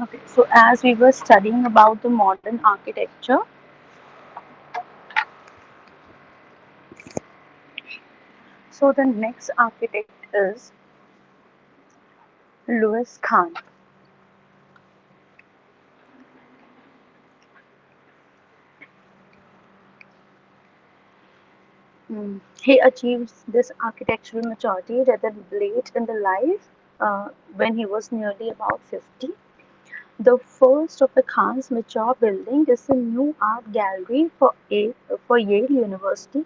Okay, so as we were studying about the modern architecture, so the next architect is Louis Kahn. He achieves this architectural maturity rather late in the life, when he was nearly about 50. The first of the Khan's mature building is the new art gallery for Yale University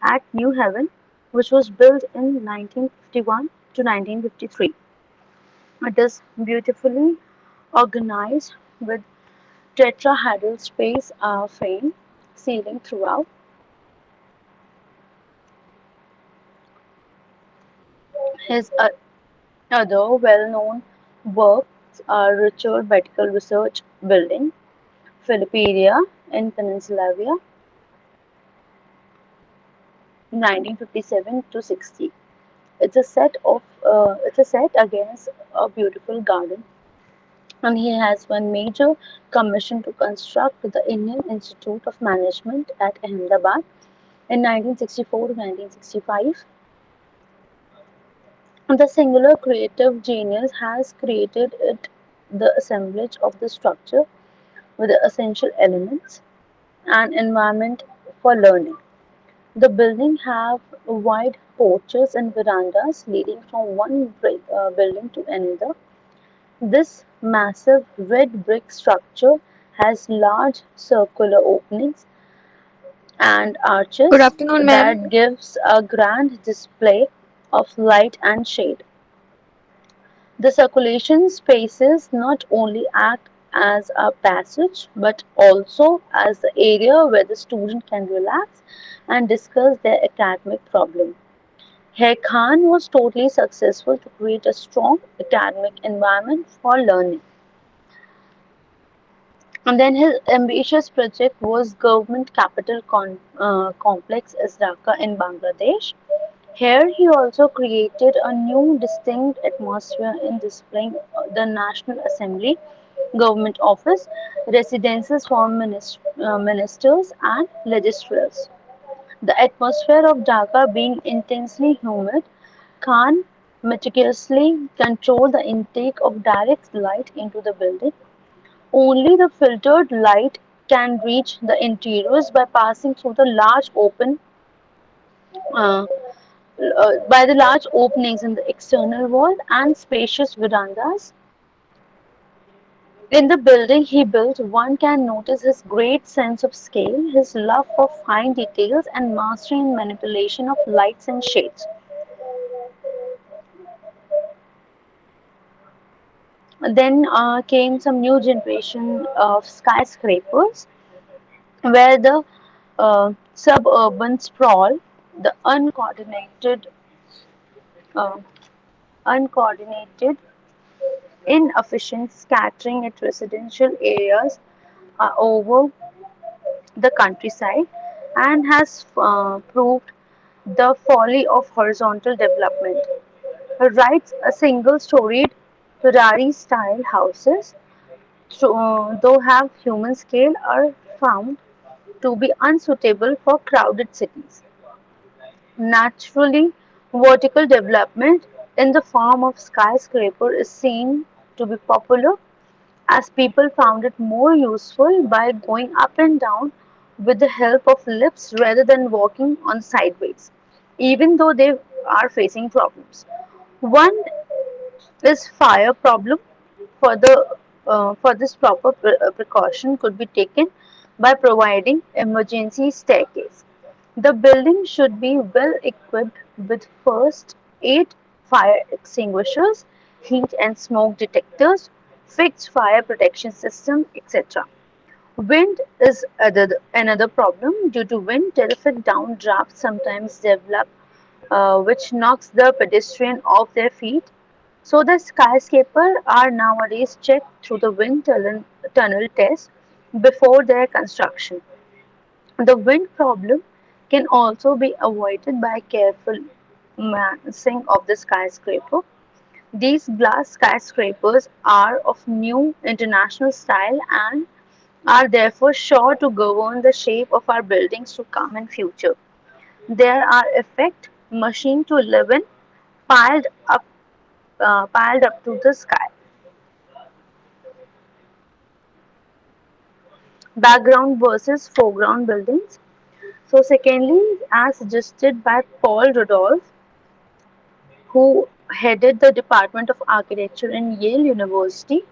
at New Haven, which was built in 1951 to 1953. It is beautifully organized with tetrahedral space frame ceiling throughout. His other well-known works are Richard Medical Research Building, Philippedia in Pennsylvania, 1957 to 60. It's a set against a beautiful garden, and he has one major commission to construct the Indian Institute of Management at Ahmedabad in 1964 to 1965. The singular creative genius has created it the assemblage of the structure with the essential elements and environment for learning. The building have wide porches and verandas leading from one building to another. This massive red brick structure has large circular openings and Good arches afternoon, ma'am. that gives a grand display of light and shade. The circulation spaces not only act as a passage but also as the area where the student can relax and discuss their academic problem. Herr Khan was totally successful to create a strong academic environment for learning. And then his ambitious project was Government Capital Complex as Dhaka in Bangladesh. Here he also created a new distinct atmosphere in displaying the National Assembly, Government Office, residences for ministers and legislators. The atmosphere of Dhaka being intensely humid, Khan meticulously controlled the intake of direct light into the building. Only the filtered light can reach the interiors by passing through the uh, by the large openings in the external wall and spacious verandas. In the building he built, one can notice his great sense of scale, his love for fine details, and mastery in manipulation of lights and shades. Then came some new generation of skyscrapers where the suburban sprawl, the uh, uncoordinated, inefficient scattering at residential areas over the countryside, and has proved the folly of horizontal development. He writes a single-storied Ferrari-style houses, though have human scale, are found to be unsuitable for crowded cities. Naturally, vertical development in the form of skyscraper is seen to be popular as people found it more useful by going up and down with the help of lifts rather than walking on sideways, even though they are facing problems. One is fire problem. For this proper precaution could be taken by providing emergency staircase. The building should be well equipped with first aid fire extinguishers, heat and smoke detectors, fixed fire protection system, etc. Wind is another problem. Due to wind, terrific downdrafts sometimes develop, which knocks the pedestrian off their feet. So the skyscraper are nowadays checked through the tunnel test before their construction. The wind problem can also be avoided by careful massing of the skyscraper. These glass skyscrapers are of new international style and are therefore sure to govern the shape of our buildings to come in future. They are effect machine to live in, piled up, piled up to the sky. Background versus foreground buildings. So, secondly, as suggested by Paul Rudolph, who headed the Department of Architecture in Yale University,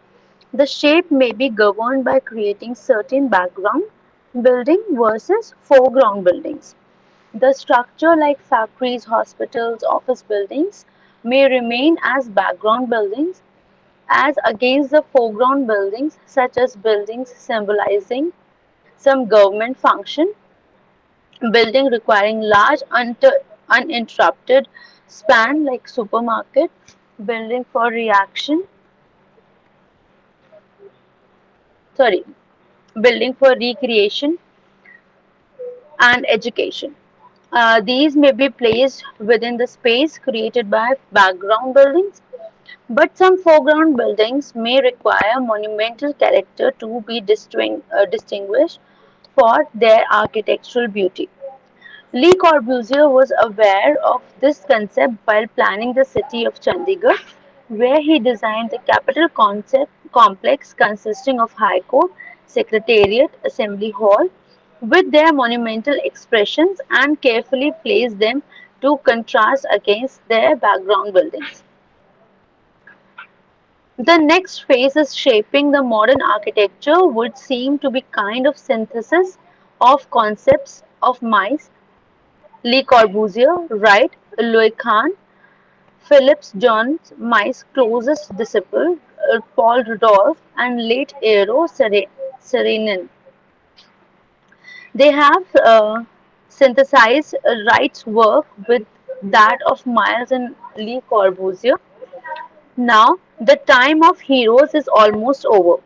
the shape may be governed by creating certain background building versus foreground buildings. The structure like factories, hospitals, office buildings may remain as background buildings as against the foreground buildings such as buildings symbolizing some government function, building requiring large uninterrupted span like supermarket, building for reaction, sorry, building for recreation and education. These may be placed within the space created by background buildings, but some foreground buildings may require monumental character to be distinguished for their architectural beauty. Le Corbusier was aware of this concept while planning the city of Chandigarh, where he designed the capital concept complex consisting of High Court, Secretariat, Assembly Hall, with their monumental expressions and carefully placed them to contrast against their background buildings. The next phase is shaping the modern architecture would seem to be kind of synthesis of concepts of mice Le Corbusier, Wright, Louis Kahn, Phillips John Mice's closest disciple, Paul Rudolph, and late Eero Saarinen. They have synthesized Wright's work with that of Miles and Le Corbusier. Now, the time of heroes is almost over.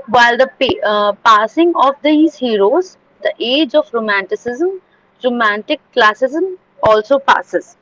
While the passing of these heroes, the age of romanticism, romantic classicism also passes.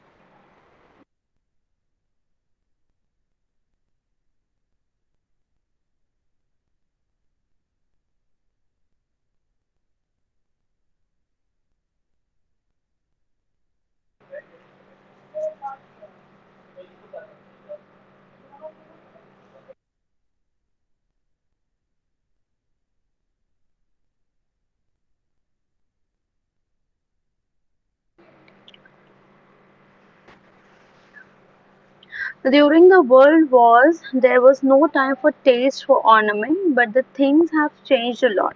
During the World Wars, there was no time for taste for ornament, but the things have changed a lot.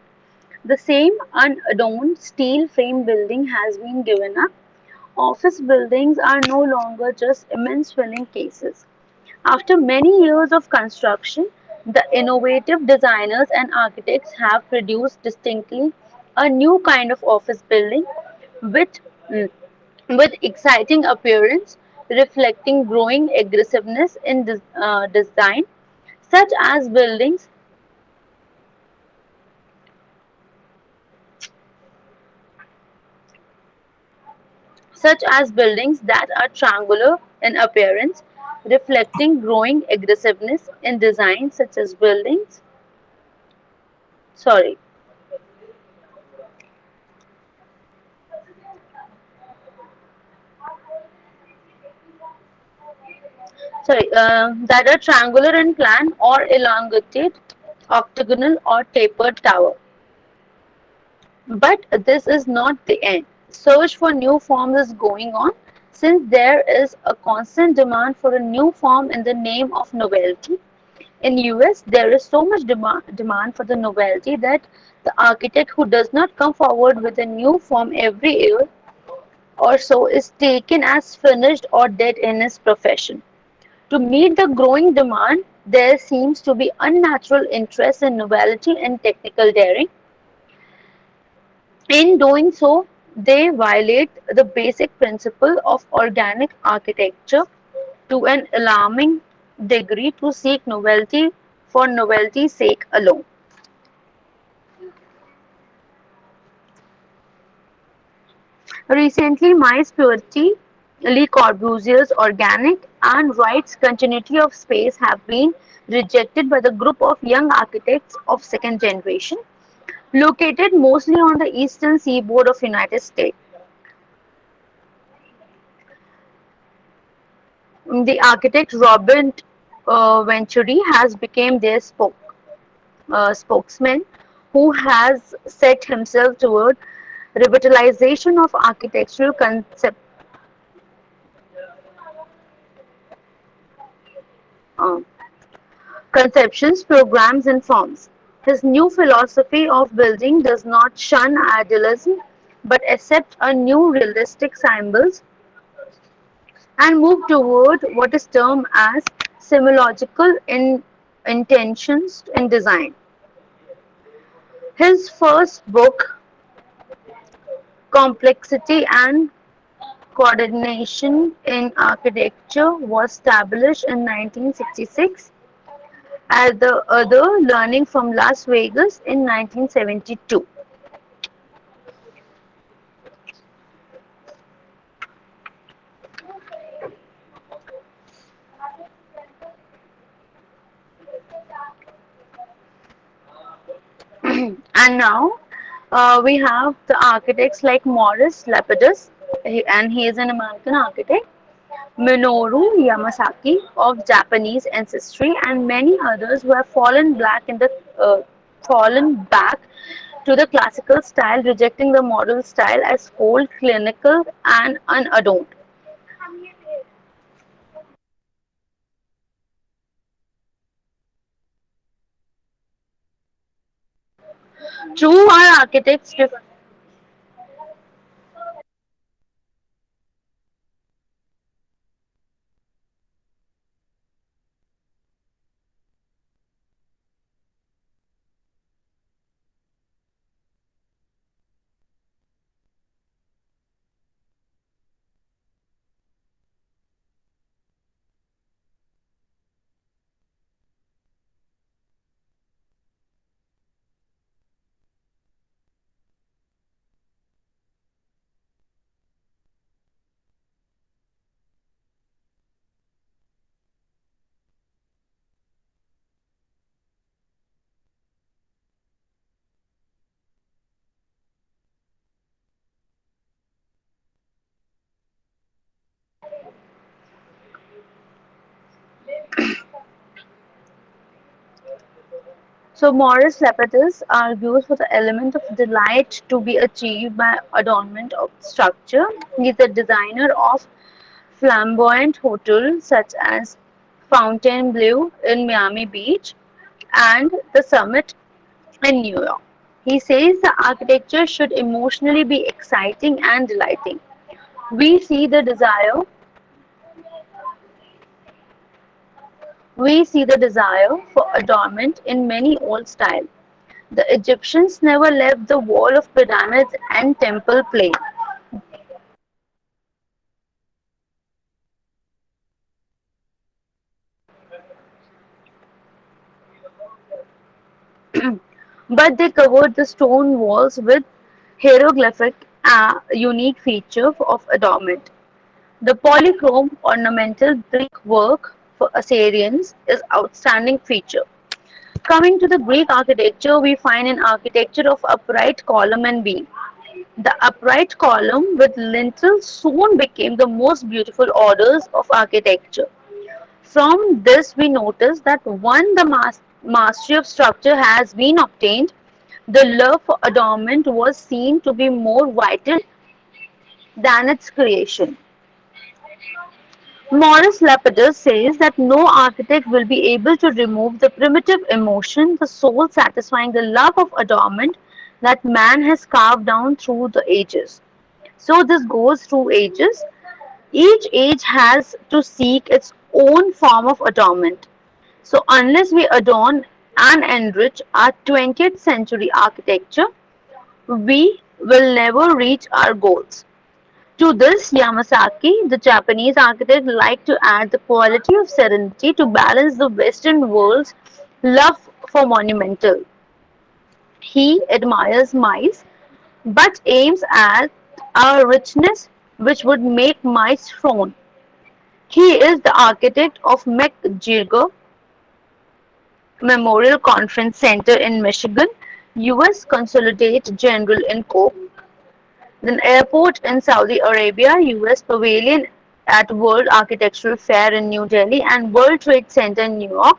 The same unadorned steel frame building has been given up. Office buildings are no longer just immense filling cases. After many years of construction, the innovative designers and architects have produced distinctly a new kind of office building which mm, with exciting appearance, reflecting growing aggressiveness in design, such as buildings that are triangular in appearance, reflecting growing aggressiveness in design, such as buildings. Sorry, that are triangular in plan or elongated, octagonal or tapered tower. But this is not the end. Search for new forms is going on since there is a constant demand for a new form in the name of novelty. In US, there is so much demand for the novelty that the architect who does not come forward with a new form every year or so is taken as finished or dead in his profession. To meet the growing demand, there seems to be unnatural interest in novelty and technical daring. In doing so, they violate the basic principle of organic architecture to an alarming degree to seek novelty for novelty's sake alone. Recently, Mice Purity, Le Corbusier's organic and Wright's continuity of space have been rejected by the group of young architects of second generation, located mostly on the eastern seaboard of United States. The architect Robert Venturi has become their spokesman, who has set himself toward revitalization of architectural uh, conceptions, programs, and forms. His new philosophy of building does not shun idealism but accept a new realistic symbols and move toward what is termed as semiological intentions in design. His first book, Complexity and Coordination in Architecture, was published in 1966, and the other, Learning from Las Vegas, in 1972. And now we have the architects like Morris Lapidus, and he is an American architect, Minoru Yamasaki of Japanese ancestry, and many others who have uh, fallen back to the classical style, rejecting the modern style as cold, clinical, and unadorned. True, our architects So Morris Lapidus argues for the element of delight to be achieved by adornment of structure. He is a designer of flamboyant hotels such as Fontainebleau in Miami Beach and the Summit in New York. He says the architecture should emotionally be exciting and delighting. We see the desire we see the desire for adornment in many old styles. The Egyptians never left the wall of pyramids and temple plain. But they covered the stone walls with hieroglyphic, a unique feature of adornment. The polychrome ornamental brickwork for Assyrians is outstanding feature. Coming to the Greek architecture, we find an architecture of upright column and beam. The upright column with lintel soon became the most beautiful orders of architecture. From this we notice that when the mastery of structure has been obtained, the love for adornment was seen to be more vital than its creation. Morris Lapidus says that no architect will be able to remove the primitive emotion, the soul satisfying the love of adornment that man has carved down through the ages. So this goes through ages. Each age has to seek its own form of adornment. So unless we adorn and enrich our 20th century architecture, we will never reach our goals. To this, Yamasaki, the Japanese architect, liked to add the quality of serenity to balance the Western world's love for monumental. He admires mice, but aims at a richness which would make mice frown. He is the architect of McGregor Memorial Conference Center in Michigan, U.S. Consulate General in Cork, then Airport in Saudi Arabia, U.S. Pavilion at World Architectural Fair in New Delhi, and World Trade Center in New York,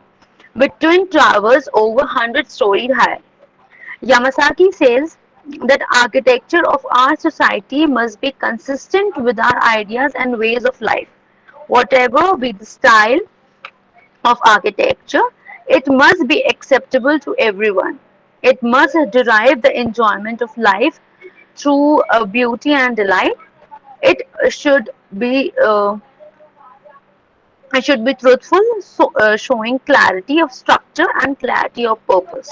with twin towers over 100-story high. Yamasaki says that architecture of our society must be consistent with our ideas and ways of life. Whatever be the style of architecture, it must be acceptable to everyone. It must derive the enjoyment of life through beauty and delight. It should be truthful, so, showing clarity of structure and clarity of purpose.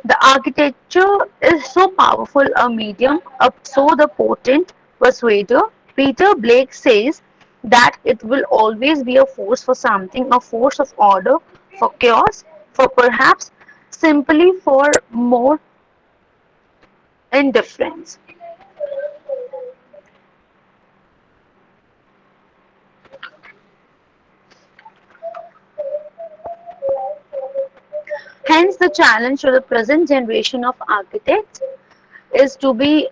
The architecture is so powerful a medium, so the potent persuader. Peter Blake says that it will always be a force for something, a force of order, for chaos, for perhaps simply for more indifference. Hence, the challenge to the present generation of architects is to be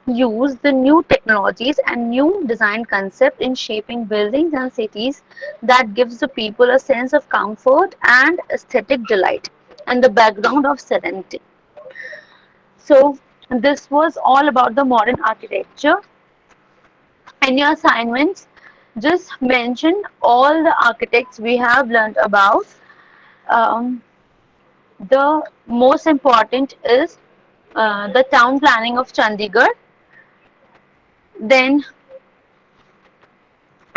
use the new technologies and new design concept in shaping buildings and cities that gives the people a sense of comfort and aesthetic delight and the background of serenity. So this was all about the modern architecture. In your assignments, just mention all the architects we have learned about. Um, the most important is the town planning of Chandigarh. Then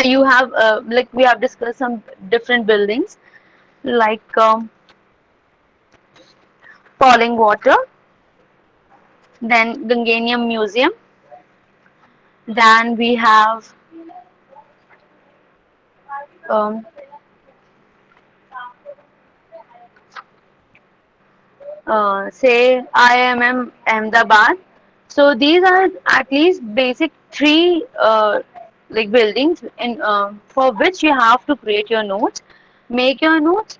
you have like we have discussed some different buildings like Falling Water, then Gangenium Museum, then we have um, say IMM Ahmedabad. So these are at least basic three like buildings in for which you have to create your notes, make your notes,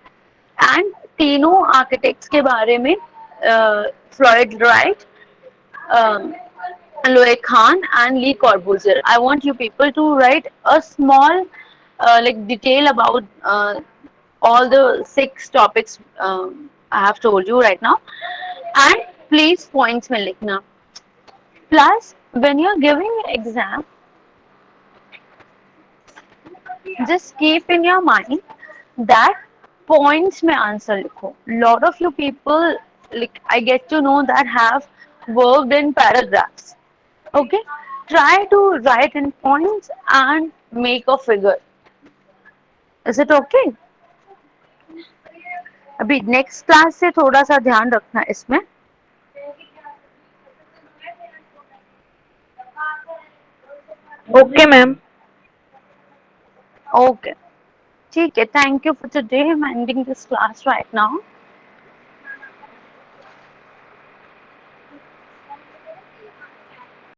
and तीनों architects के बारे में Floyd Wright, um, Loic Khan and Lee Corbusier. I want you people to write a small like detail about all the six topics I have told you right now, and please points में लिखना. Plus, when you're giving an exam, just keep in your mind that points में answer लिखो. Lot of you people, like I get to know that have worked in paragraphs. Okay, try to write in points and make a figure. Is it okay? अभी next class से थोड़ा सा ध्यान रखना इसमें. Okay, ma'am. Okay. ठीक है. Thank you for today. I'm ending this class right now.